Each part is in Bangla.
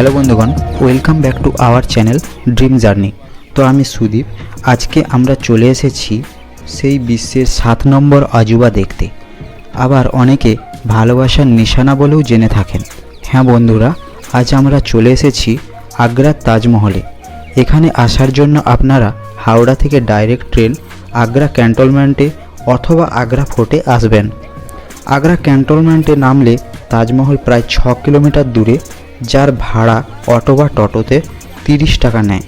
হ্যালো বন্ধুগণ, welcome back to our channel dream journey. তো আমি সুদীপ। আজকে আমরা চলে এসেছি সেই বিশ্বের 7 নম্বর অজুবা দেখতে। আবার অনেকে ভালোবাসার নিশানা বলেও জেনে থাকেন। হ্যাঁ বন্ধুরা, আজ আমরা চলে এসেছি আগ্রার তাজমহলে। এখানে আসার জন্য আপনারা হাওড়া থেকে ডাইরেক্ট ট্রেন আগ্রা ক্যান্টনমেন্টে অথবা আগ্রা ফোর্টে আসবেন। আগ্রা ক্যান্টনমেন্টে নামলে তাজমহল প্রায় 6 কিলোমিটার দূরে, যার ভাড়া অটো বা টোটোতে 30 টাকা নেয়।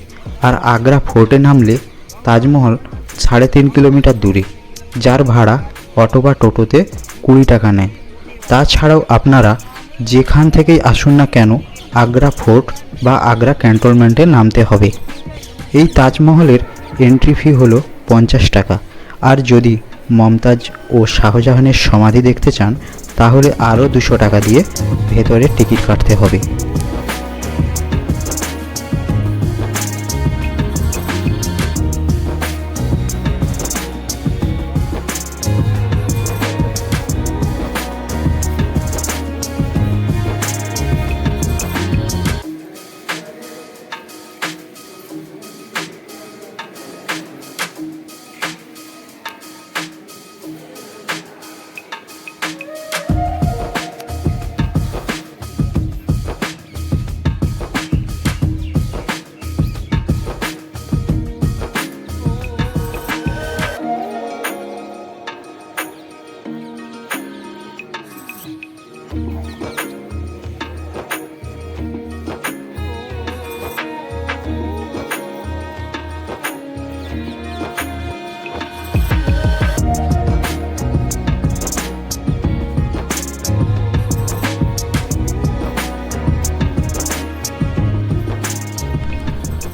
আর আগ্রা ফোর্টে নামলে তাজমহল 3.5 কিলোমিটার দূরে, যার ভাড়া অটো বা টোটোতে 20 টাকা নেয়। তাছাড়াও আপনারা যেখান থেকেই আসুন না কেন আগ্রা ফোর্ট বা আগ্রা ক্যান্টনমেন্টে নামতে হবে। এই তাজমহলের এন্ট্রি ফি হলো 50 টাকা। আর যদি মমতাজ ও শাহজাহানের সমাধি দেখতে চান তাহলে আরও 200 টাকা দিয়ে ভেতরে টিকিট কাটতে হবে।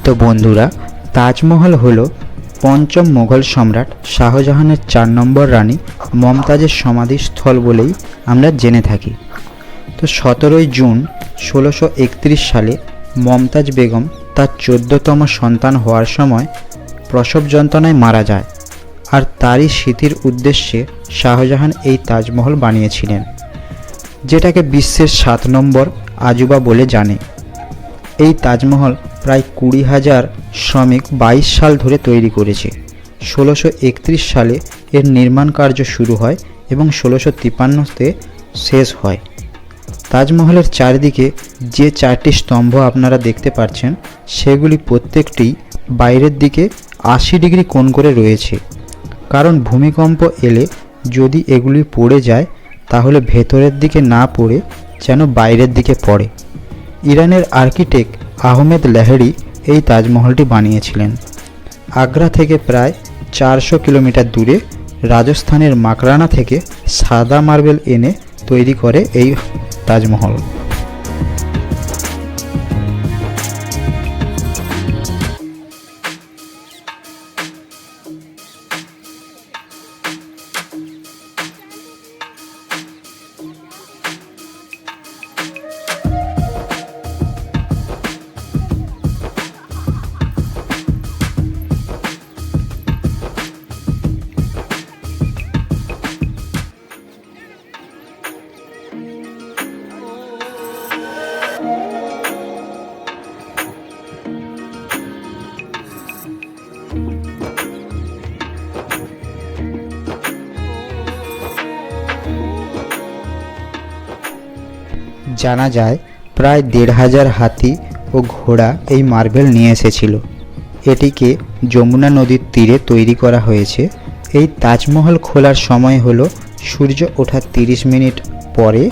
তো বন্ধুরা, তাজমহল হলো পঞ্চম মুঘল সম্রাট শাহজাহানের 4 নম্বর রানী মমতাজের সমাধিস্থল বলেই আমরা জেনে থাকি। তো 17 জুন 1631 সালে মমতাজ বেগম তার 14তম সন্তান হওয়ার সময় প্রসব যন্ত্রণায় মারা যায়। আর তারই স্মৃতির উদ্দেশ্যে শাহজাহান এই তাজমহল বানিয়েছিলেন, যেটাকে বিশ্বের 7 নম্বর আজুবা বলে জানে। এই তাজমহল প্রায় 20,000 শ্রমিক 22 সাল ধরে তৈরি করেছে। 1631 সালে এর নির্মাণ কার্য শুরু হয় এবং 1653তে শেষ হয়। তাজমহলের চারদিকে যে 4টি স্তম্ভ আপনারা দেখতে পাচ্ছেন সেগুলি প্রত্যেকটি বাইরের দিকে 80 ডিগ্রি কোণ করে রয়েছে, কারণ ভূমিকম্প এলে যদি এগুলি পড়ে যায় তাহলে ভেতরের দিকে না পড়ে যেন বাইরের দিকে পড়ে। ইরানের আর্কিটেক্ট আহমেদ লাহেরি এই তাজমহলটি বানিয়েছিলেন। আগ্রা থেকে প্রায় 400 কিলোমিটার দূরে রাজস্থানের মাকরানা থেকে সাদা মার্বেল এনে তৈরি করে এই তাজমহল। জানা যায় প্রায় 1,500 হাতি ও ঘোড়া এই মার্বেল নিয়ে এসেছিল। এটিকে যমুনা নদীর তীরে তৈরি করা হয়েছে। এই তাজমহল খোলার সময় হলো সূর্য ওঠার 30 মিনিট পরে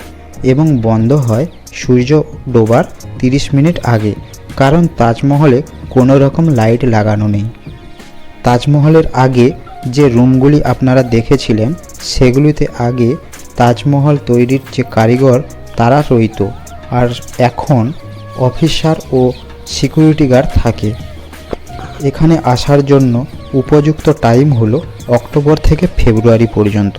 এবং বন্ধ হয় সূর্য ডোবার 30 মিনিট আগে, কারণ তাজমহলে কোনো রকম লাইট লাগানো নেই। তাজমহলের আগে যে রুমগুলি আপনারা দেখেছিলেন সেগুলিতে আগে তাজমহল তৈরির যে কারিগর তারা রইতো, আর এখন অফিসার ও সিকিউরিটি গার্ড থাকে। এখানে আসার জন্য উপযুক্ত টাইম হলো অক্টোবর থেকে ফেব্রুয়ারি পর্যন্ত।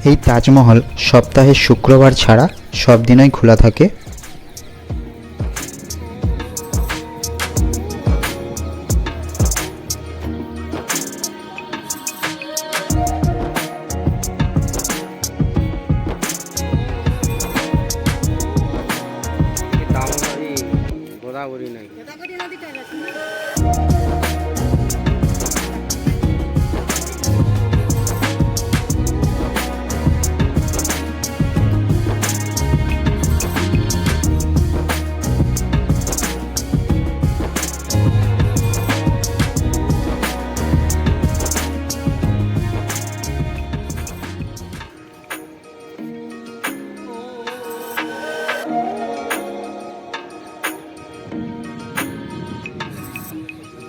এই তাজমহল সপ্তাহের শুক্রবার ছাড়া সব দিনই খোলা থাকে।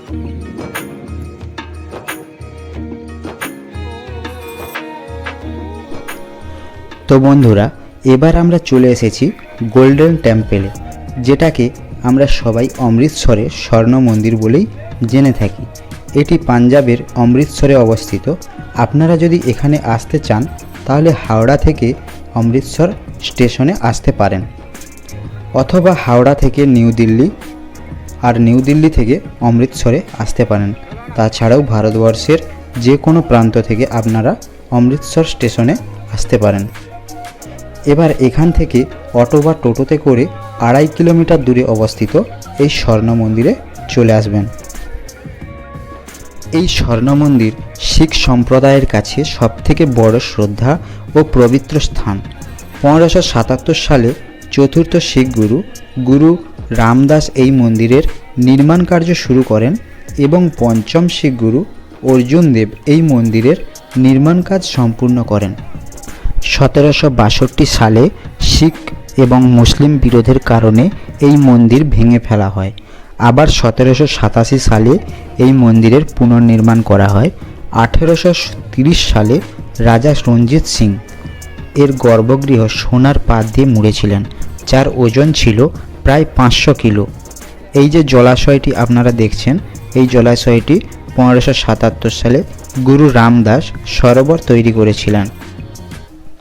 তো বন্ধুরা, এবার আমরা চলে এসেছি গোল্ডেন টেম্পলে, যেটাকে আমরা সবাই অমৃতসরের স্বর্ণ মন্দির বলেই জেনে থাকি। এটি পাঞ্জাবের অমৃতসরে অবস্থিত। আপনারা যদি এখানে আসতে চান তাহলে হাওড়া থেকে অমৃতসর স্টেশনে আসতে পারেন, অথবা হাওড়া থেকে নিউ দিল্লি, আর নিউ দিল্লি থেকে অমৃতসরে আসতে পারেন। তাছাড়াও ভারতবর্ষের যে কোনো প্রান্ত থেকে আপনারা অমৃতসর স্টেশনে আসতে পারেন। এবার এখান থেকে অটো বা টোটোতে করে 2.5 কিলোমিটার দূরে অবস্থিত এই স্বর্ণ মন্দিরে চলে আসবেন। এই স্বর্ণ মন্দির শিখ সম্প্রদায়ের কাছে সবথেকে বড় শ্রদ্ধা ও পবিত্র স্থান। 1577 সালে চতুর্থ শিখ গুরু রামদাস এই মন্দিরের নির্মাণ কার্য শুরু করেন এবং পঞ্চম শিখ গুরু অর্জুন দেব এই মন্দিরের নির্মাণ কাজ সম্পূর্ণ করেন। 1762 সালে শিখ এবং মুসলিম বিরোধের কারণে এই মন্দির ভেঙে ফেলা হয়। আবার 1787 সালে এই মন্দিরের পুনর্নির্মাণ করা হয়। 1830 সালে রাজা রঞ্জিত সিং এর গর্ভগৃহ সোনার পাত দিয়ে মুড়েছিলেন, যার ওজন ছিল প্রায় 500 কিলো। এই যে জলাশয়টি আপনারা দেখছেন, এই জলাশয়টি 1577 সালে গুরু রামদাস সরোবর তৈরি করেছিলেন।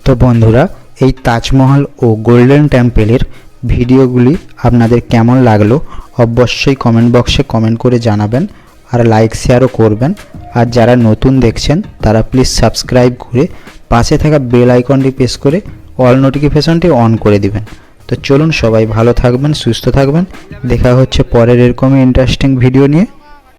তো বন্ধুরা, এই তাজমহল ও গোল্ডেন টেম্পলের ভিডিওগুলি আপনাদের কেমন লাগলো অবশ্যই কমেন্ট বক্সে কমেন্ট করে জানাবেন, আর লাইক শেয়ারও করবেন। আর যারা নতুন দেখছেন তারা প্লিজ সাবস্ক্রাইব করে পাশে থাকা বেল আইকনটি প্রেস করে অল নোটিফিকেশনটি অন করে দিবেন। তো চলুন, সবাই ভালো থাকবেন, সুস্থ থাকবেন। দেখা হচ্ছে পরের এরকমই ইন্টারেস্টিং ভিডিও নিয়ে।